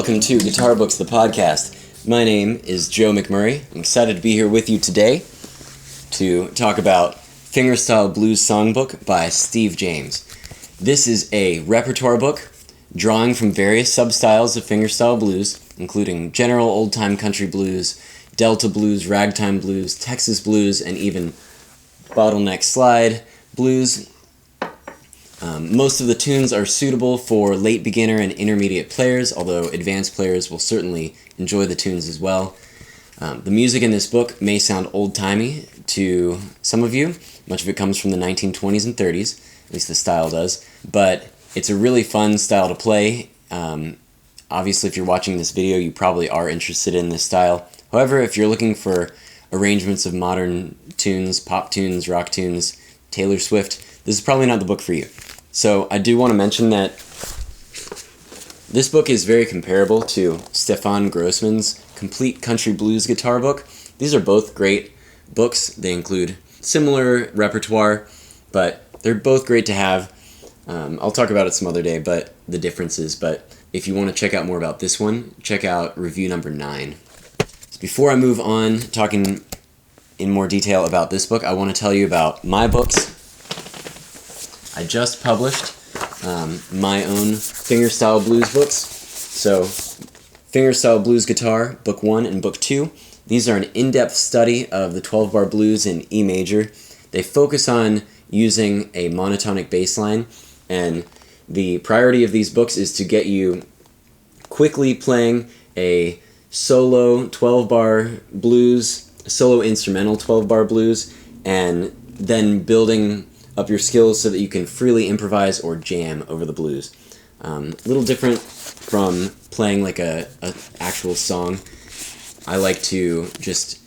Welcome to Guitar Books, the podcast. My name is Joe McMurray. I'm excited to be here with you today to talk about Fingerstyle Blues Songbook by Steve James. This is a repertoire book drawing from various substyles of fingerstyle blues, including general old-time country blues, Delta blues, ragtime blues, Texas blues, and even bottleneck slide blues. Most of the tunes are suitable for late beginner and intermediate players, although advanced players will certainly enjoy the tunes as well. The music in this book may sound old-timey to some of you. Much of it comes from the 1920s and 30s, at least the style does, but it's a really fun style to play. Obviously, if you're watching this video, you probably are interested in this style. However, if you're looking for arrangements of modern tunes, pop tunes, rock tunes, Taylor Swift, this is probably not the book for you. So I do want to mention that this book is very comparable to Stefan Grossman's Complete Country Blues Guitar Book. These are both great books. They include similar repertoire, but they're both great to have. I'll talk about it some other day, but the differences. But if you want to check out more about this one, check out review number 9. So before I move on talking in more detail about this book, I want to tell you about my books. I just published my own Fingerstyle Blues books. So, Fingerstyle Blues Guitar, Book 1 and Book 2. These are an in-depth study of the 12-bar blues in E major. They focus on using a monotonic bass line, and the priority of these books is to get you quickly playing a solo 12-bar blues, solo instrumental 12-bar blues, and then building up your skills so that you can freely improvise or jam over the blues. A little different from playing like a actual song. I like to just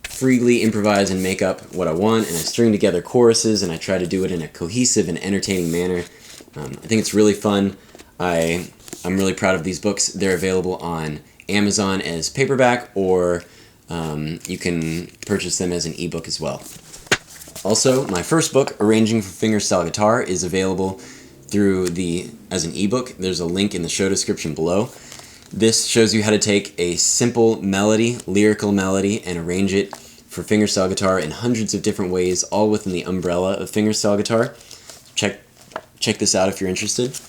freely improvise and make up what I want, and I string together choruses, and I try to do it in a cohesive and entertaining manner. I think it's really fun. I'm really proud of these books. They're available on Amazon as paperback, or you can purchase them as an ebook as well. Also, my first book, Arranging for Fingerstyle Guitar, is available as an ebook. There's a link in the show description below. This shows you how to take a simple melody, lyrical melody, and arrange it for fingerstyle guitar in hundreds of different ways, all within the umbrella of fingerstyle guitar. Check this out if you're interested.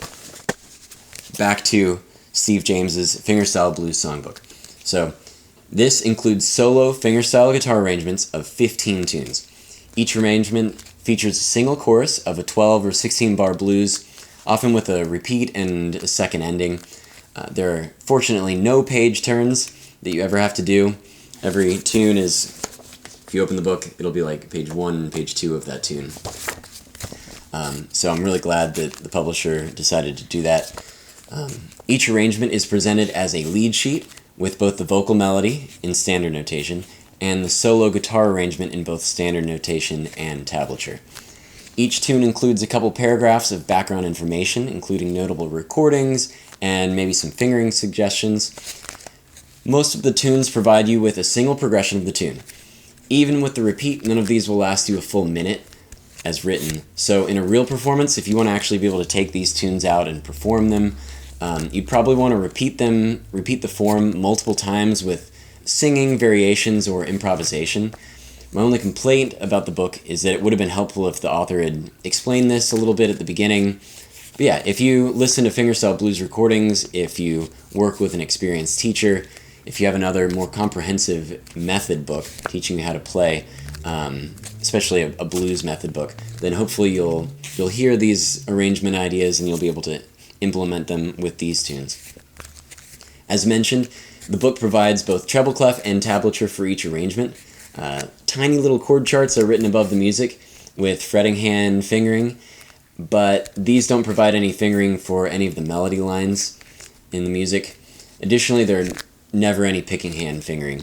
Back to Steve James's Fingerstyle Blues Songbook. So, this includes solo fingerstyle guitar arrangements of 15 tunes. Each arrangement features a single chorus of a 12 or 16 bar blues, often with a repeat and a second ending. There are fortunately no page turns that you ever have to do. Every tune is, if you open the book, it'll be like page 1 and page 2 of that tune. So I'm really glad that the publisher decided to do that. Each arrangement is presented as a lead sheet with both the vocal melody in standard notation and the solo guitar arrangement in both standard notation and tablature. Each tune includes a couple paragraphs of background information, including notable recordings and maybe some fingering suggestions. Most of the tunes provide you with a single progression of the tune. Even with the repeat, none of these will last you a full minute as written. So in a real performance, if you want to actually be able to take these tunes out and perform them, you'd probably want to repeat the form multiple times with singing, variations, or improvisation. My only complaint about the book is that it would have been helpful if the author had explained this a little bit at the beginning. But yeah, if you listen to fingerstyle blues recordings, if you work with an experienced teacher, if you have another more comprehensive method book teaching you how to play, especially a blues method book, then hopefully you'll hear these arrangement ideas and you'll be able to implement them with these tunes. As mentioned, the book provides both treble clef and tablature for each arrangement. Tiny little chord charts are written above the music with fretting hand fingering, but these don't provide any fingering for any of the melody lines in the music. Additionally, there are never any picking hand fingering.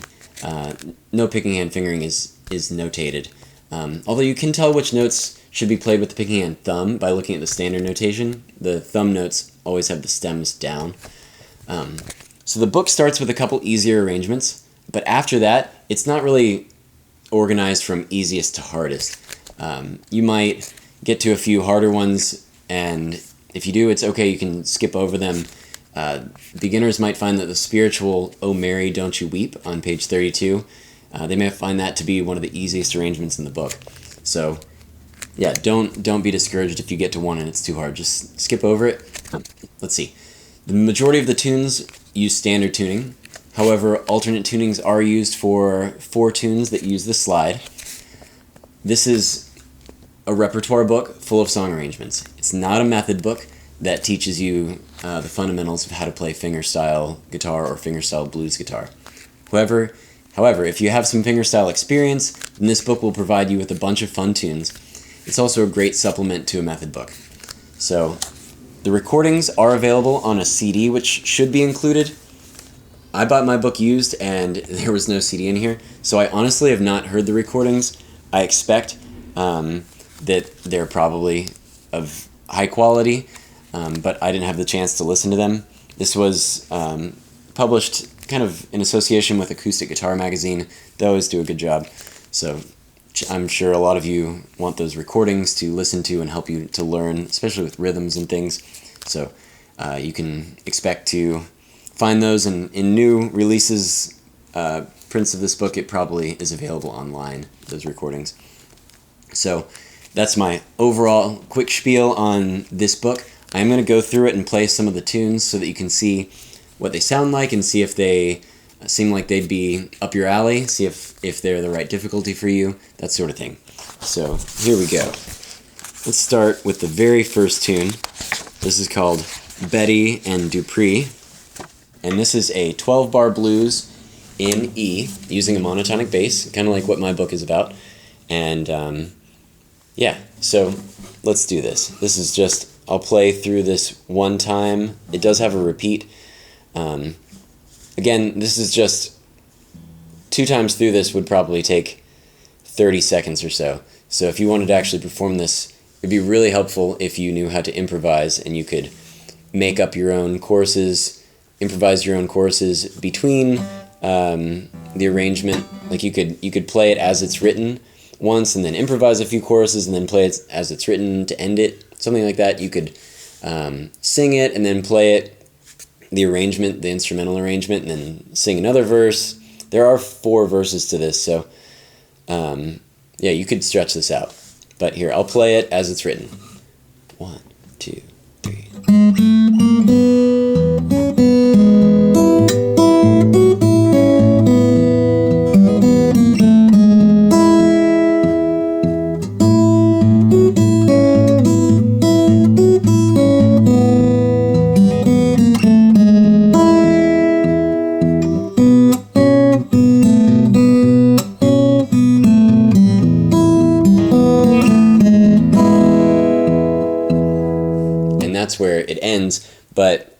No picking hand fingering is notated. Although you can tell which notes should be played with the picking hand thumb by looking at the standard notation. The thumb notes always have the stems down. So the book starts with a couple easier arrangements, but after that, it's not really organized from easiest to hardest. You might get to a few harder ones, and if you do, it's okay, you can skip over them. Beginners might find that the spiritual "O Mary, Don't You Weep" on page 32, they may find that to be one of the easiest arrangements in the book. So, yeah, don't be discouraged if you get to one and it's too hard. Just skip over it. Let's see. The majority of the tunes use standard tuning. However, alternate tunings are used for 4 tunes that use the slide. This is a repertoire book full of song arrangements. It's not a method book that teaches you the fundamentals of how to play fingerstyle guitar or fingerstyle blues guitar. However, if you have some fingerstyle experience, then this book will provide you with a bunch of fun tunes. It's also a great supplement to a method book. So, the recordings are available on a CD, which should be included. I bought my book used, and there was no CD in here, so I honestly have not heard the recordings. I expect that they're probably of high quality, but I didn't have the chance to listen to them. This was published kind of in association with Acoustic Guitar Magazine. They always do a good job, so I'm sure a lot of you want those recordings to listen to and help you to learn, especially with rhythms and things. So you can expect to find those in new releases, prints of this book. It probably is available online, those recordings. So that's my overall quick spiel on this book. I'm going to go through it and play some of the tunes so that you can see what they sound like and see if they seem like they'd be up your alley, see if they're the right difficulty for you, that sort of thing. So here we go. Let's start with the very first tune. This is called Betty and Dupree, and this is a 12-bar blues in E using a monotonic bass, kind of like what my book is about. And yeah, so let's do this. This is just, I'll play through this one time. It does have a repeat. Again, this is just 2 times through this would probably take 30 seconds or so. So if you wanted to actually perform this, it'd be really helpful if you knew how to improvise and you could make up your own choruses, improvise your own choruses between the arrangement. Like you could play it as it's written once and then improvise a few choruses and then play it as it's written to end it, something like that. You could sing it and then play it, the arrangement, the instrumental arrangement, and then sing another verse. There are 4 verses to this, so yeah, you could stretch this out. But here, I'll play it as it's written. 1, 2, 3. That's where it ends, but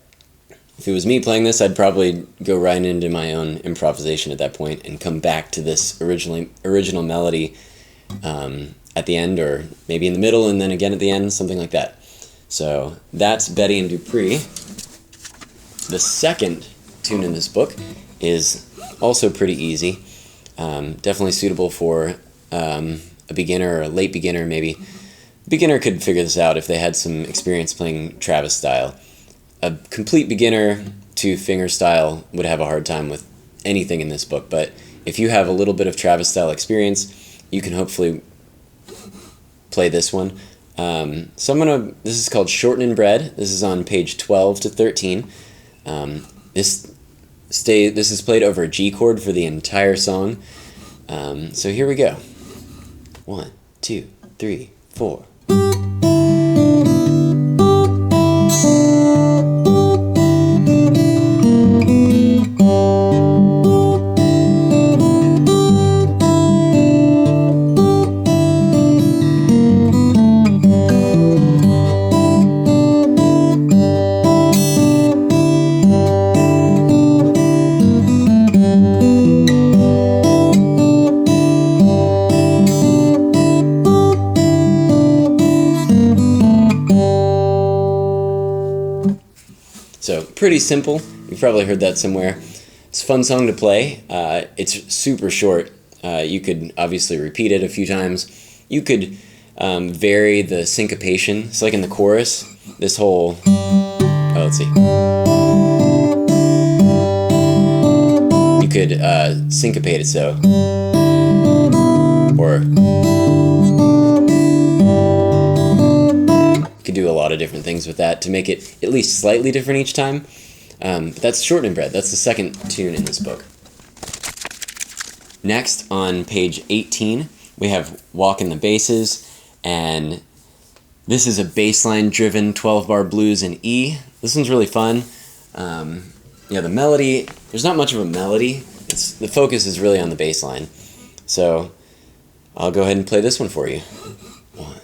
if it was me playing this, I'd probably go right into my own improvisation at that point and come back to this original melody at the end, or maybe in the middle and then again at the end, something like that. So that's Betty and Dupree. The second tune in this book is also pretty easy, definitely suitable for a beginner or a late beginner maybe. Beginner could figure this out if they had some experience playing Travis style. A complete beginner to fingerstyle would have a hard time with anything in this book, but if you have a little bit of Travis style experience, you can hopefully play this one. This is called Shortening Bread. This is on page 12 to 13. This is played over a G chord for the entire song. So here we go. 1, 2, 3, 4. So pretty simple. You've probably heard that somewhere. It's a fun song to play. It's super short. You could obviously repeat it a few times. You could vary the syncopation. It's like in the chorus. This whole... Oh, let's see. could syncopate it so, or you could do a lot of different things with that to make it at least slightly different each time. But that's Shortening Bread. That's the second tune in this book. Next, on page 18, we have Walk in the Basses, and this is a bassline driven 12-bar blues in E. This one's really fun. Yeah, the melody, there's not much of a melody. The focus is really on the bass line. So I'll go ahead and play this one for you. 1,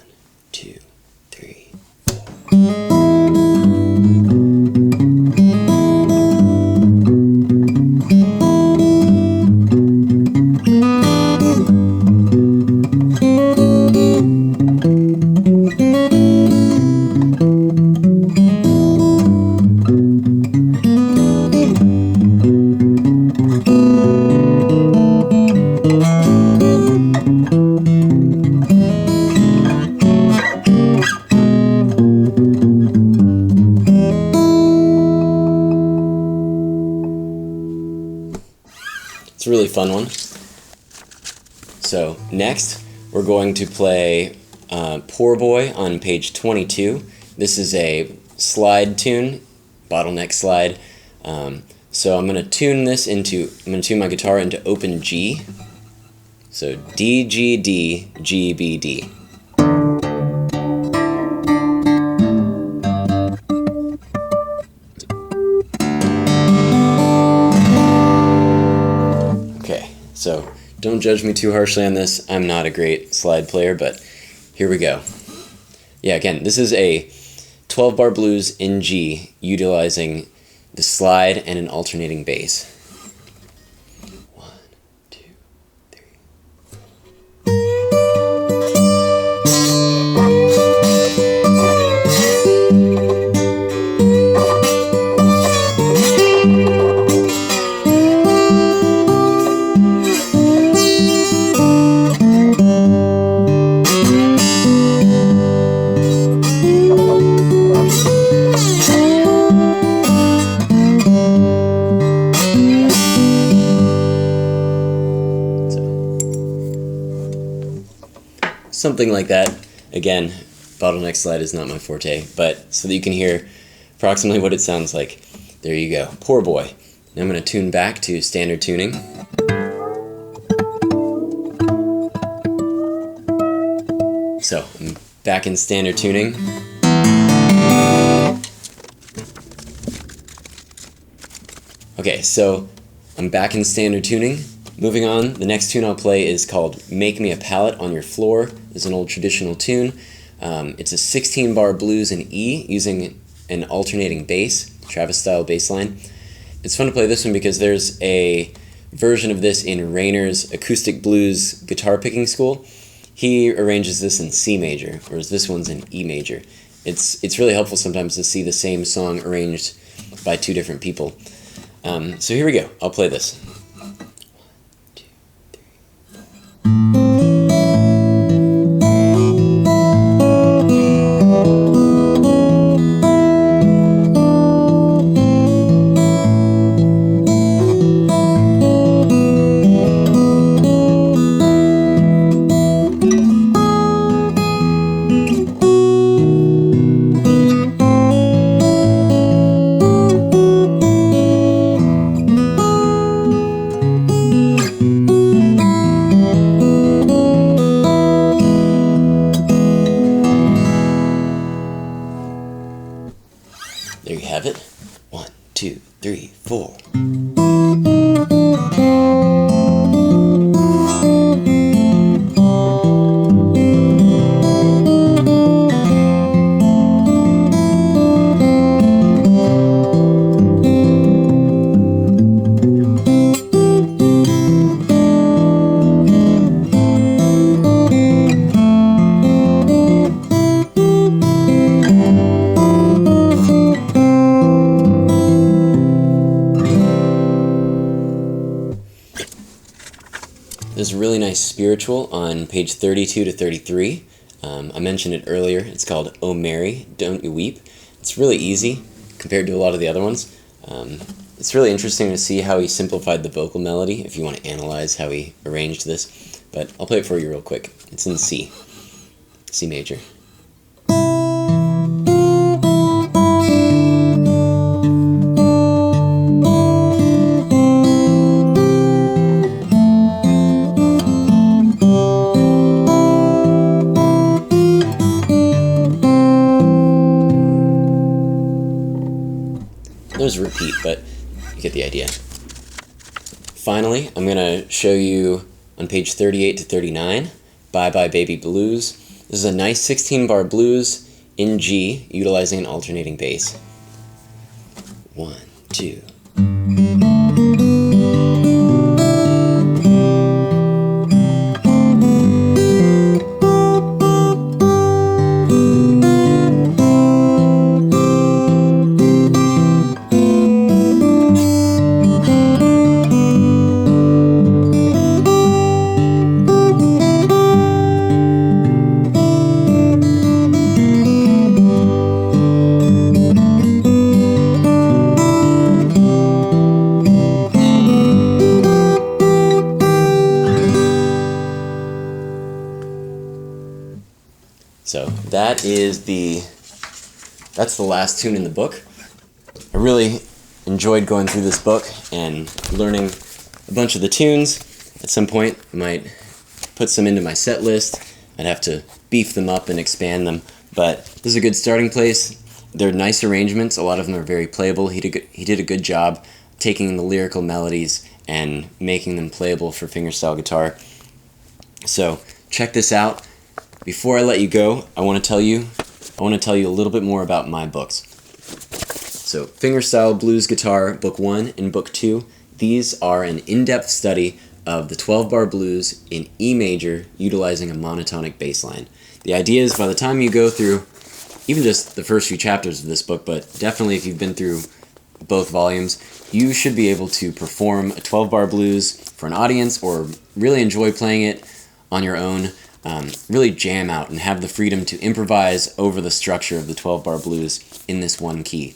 2, 3, 4. It's a really fun one. So next, we're going to play Poor Boy on page 22. This is a slide tune, bottleneck slide. So I'm going to tune my guitar into open G. So D, G, D, G, B, D. So don't judge me too harshly on this. I'm not a great slide player, but here we go. Yeah, again, this is a 12-bar blues in G, utilizing the slide and an alternating bass. 1, 2, 3. Something like that. Again, bottleneck slide is not my forte, but so that you can hear approximately what it sounds like. There you go. Poor Boy. Now I'm going to tune back to standard tuning. So I'm back in standard tuning. Okay, so I'm back in standard tuning. Moving on, the next tune I'll play is called Make Me a Pallet on Your Floor. It's an old traditional tune. It's a 16-bar blues in E using an alternating bass, Travis-style bass line. It's fun to play this one because there's a version of this in Rayner's Acoustic Blues Guitar Picking School. He arranges this in C major, whereas this one's in E major. It's really helpful sometimes to see the same song arranged by two different people. So here we go. I'll play this. There you have it. 1, 2, 3, 4. There's a really nice spiritual on page 32 to 33. I mentioned it earlier. It's called Oh Mary, Don't You Weep. It's really easy compared to a lot of the other ones. This It's really interesting to see how he simplified the vocal melody if you want to analyze how he arranged this. But I'll play it for you real quick. It's in C major. There's a repeat, but you get the idea. Finally, I'm going to show you on page 38 to 39, Bye Bye Baby Blues. This is a nice 16-bar blues in G, utilizing an alternating bass. 1, 2. So that's the last tune in the book. I really enjoyed going through this book and learning a bunch of the tunes. At some point, I might put some into my set list. I'd have to beef them up and expand them, but this is a good starting place. They're nice arrangements. A lot of them are very playable. He did a good job taking the lyrical melodies and making them playable for fingerstyle guitar. So check this out. Before I let you go, I want to tell you a little bit more about my books. So, Fingerstyle Blues Guitar, Book 1 and Book 2, these are an in-depth study of the 12-bar blues in E major utilizing a monotonic bass line. The idea is by the time you go through even just the first few chapters of this book, but definitely if you've been through both volumes, you should be able to perform a 12-bar blues for an audience or really enjoy playing it on your own. Really jam out and have the freedom to improvise over the structure of the 12-bar blues in this one key.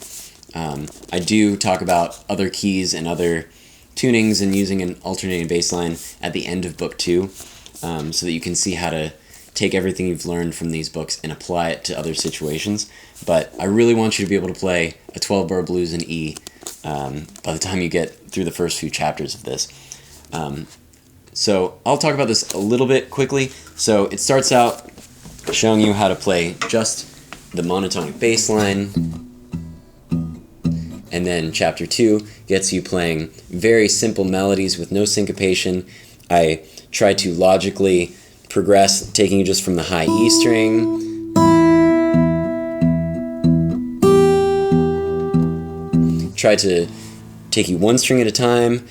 I do talk about other keys and other tunings and using an alternating bass line at the end of Book 2 so that you can see how to take everything you've learned from these books and apply it to other situations. But I really want you to be able to play a 12-bar blues in E by the time you get through the first few chapters of this. So I'll talk about this a little bit quickly. So it starts out showing you how to play just the monotonic bass line, and then chapter 2 gets you playing very simple melodies with no syncopation. I try to logically progress, taking you just from the high E string, try to take you one string at a time,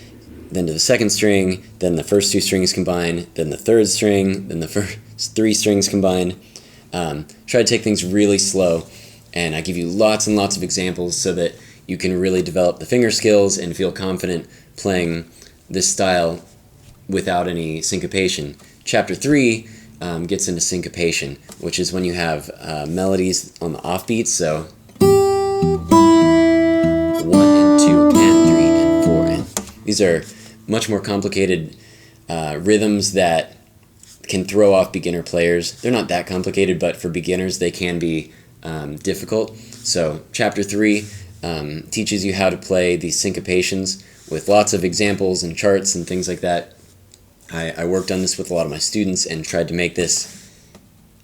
then to the second string, then the first two strings combined, then the third string, then the first three strings combined. Try to take things really slow, and I give you lots and lots of examples so that you can really develop the finger skills and feel confident playing this style without any syncopation. Chapter 3 gets into syncopation, which is when you have melodies on the offbeats, so 1 and 2 and 3 and 4. And these are much more complicated rhythms that can throw off beginner players. They're not that complicated, but for beginners they can be difficult. So chapter 3 teaches you how to play these syncopations with lots of examples and charts and things like that. I worked on this with a lot of my students and tried to make this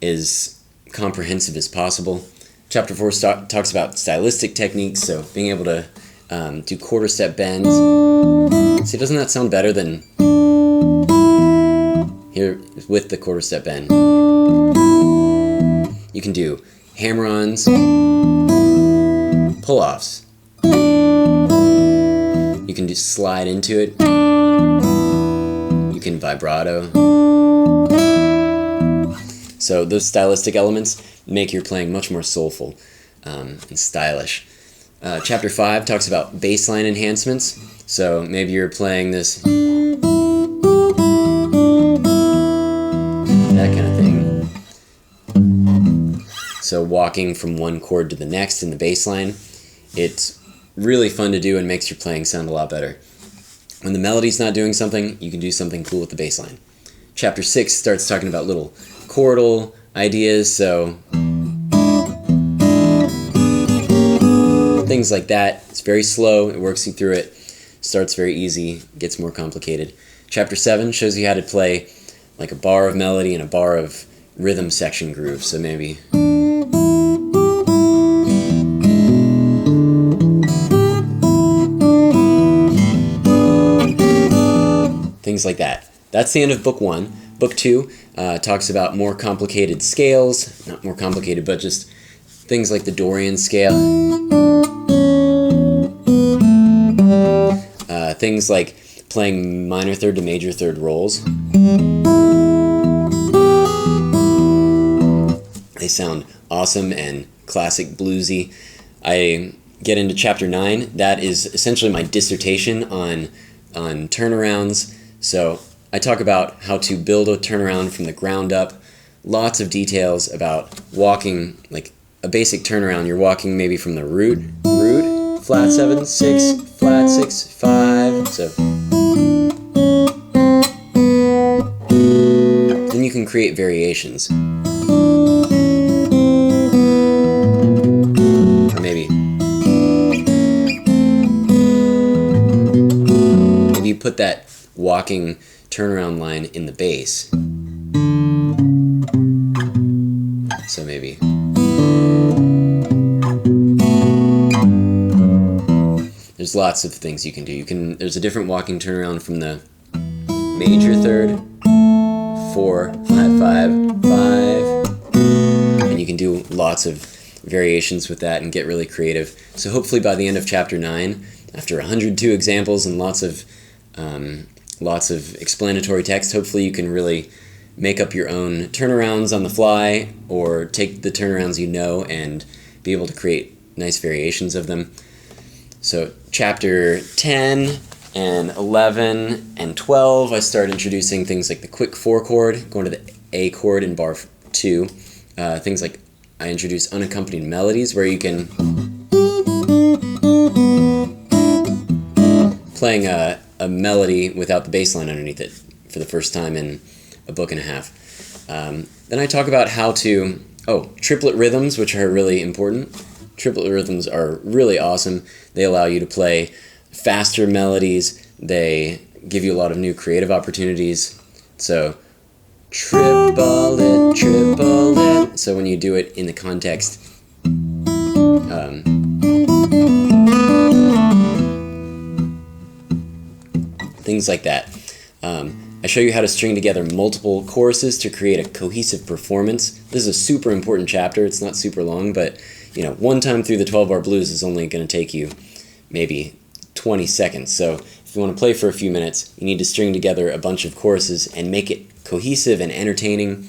as comprehensive as possible. Chapter 4 talks about stylistic techniques, so being able to do quarter step bends. See, doesn't that sound better than here with the quarter step bend? You can do hammer-ons, pull-offs. You can just slide into it. You can vibrato. So those stylistic elements make your playing much more soulful and stylish. Chapter 5 talks about bassline enhancements. So maybe you're playing this, that kind of thing. So walking from one chord to the next in the bass line, it's really fun to do and makes your playing sound a lot better. When the melody's not doing something, you can do something cool with the bass line. Chapter 6 starts talking about little chordal ideas, so things like that. It's very slow, it works you through it, starts very easy, gets more complicated. Chapter 7 shows you how to play like a bar of melody and a bar of rhythm section groove, so maybe things like that. That's the end of book 1. Book 2 talks about more complicated scales, not more complicated, but just things like the Dorian scale. Things like playing minor third to major third rolls. They sound awesome and classic bluesy. I get into chapter 9. That is essentially my dissertation on turnarounds. So I talk about how to build a turnaround from the ground up. Lots of details about walking, like a basic turnaround. You're walking maybe from the root, flat 7, 6, flat 6, 5. So then you can create variations. Or maybe you put that walking turnaround line in the bass. So maybe there's lots of things you can do. There's a different walking turnaround from the major third, 4, flat 5, 5, and you can do lots of variations with that and get really creative. So hopefully by the end of chapter 9, after 102 examples and lots of explanatory text, hopefully you can really make up your own turnarounds on the fly, or take the turnarounds you know and be able to create nice variations of them. So chapter 10 and 11 and 12, I start introducing things like the quick 4 chord, going to the A chord in bar 2. Things like I introduce unaccompanied melodies, where you can playing a melody without the bass line underneath it for the first time in a book and a half. Then I talk about how to, triplet rhythms, which are really important. Triplet rhythms are really awesome. They allow you to play faster melodies. They give you a lot of new creative opportunities. So, triplet, triplet. So when you do it in the context, things like that. I show you how to string together multiple choruses to create a cohesive performance. This is a super important chapter. It's not super long, but one time through the 12-bar blues is only going to take you maybe 20 seconds. So if you want to play for a few minutes, you need to string together a bunch of choruses and make it cohesive and entertaining.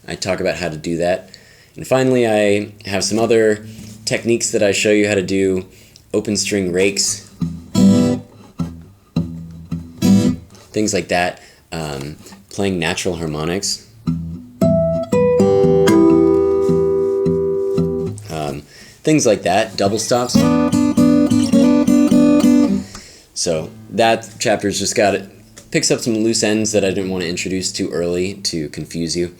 I talk about how to do that. And finally, I have some other techniques that I show you how to do. Open string rakes, things like that. Playing natural harmonics. Things like that. Double stops. So that chapter's just picks up some loose ends that I didn't want to introduce too early to confuse you.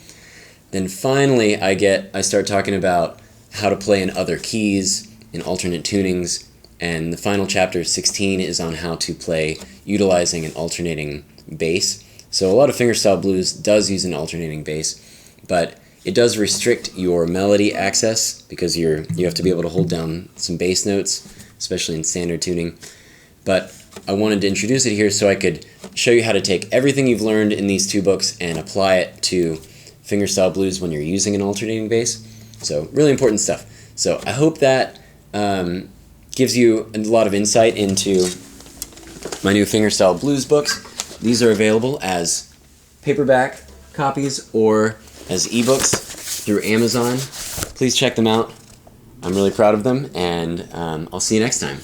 Then finally I start talking about how to play in other keys, in alternate tunings, and the final chapter, 16, is on how to play utilizing an alternating bass. So a lot of fingerstyle blues does use an alternating bass, but it does restrict your melody access because you have to be able to hold down some bass notes, especially in standard tuning. But I wanted to introduce it here so I could show you how to take everything you've learned in these 2 books and apply it to fingerstyle blues when you're using an alternating bass. So really important stuff. So I hope that gives you a lot of insight into my new fingerstyle blues books. These are available as paperback copies or as ebooks through Amazon. Please check them out. I'm really proud of them, and I'll see you next time.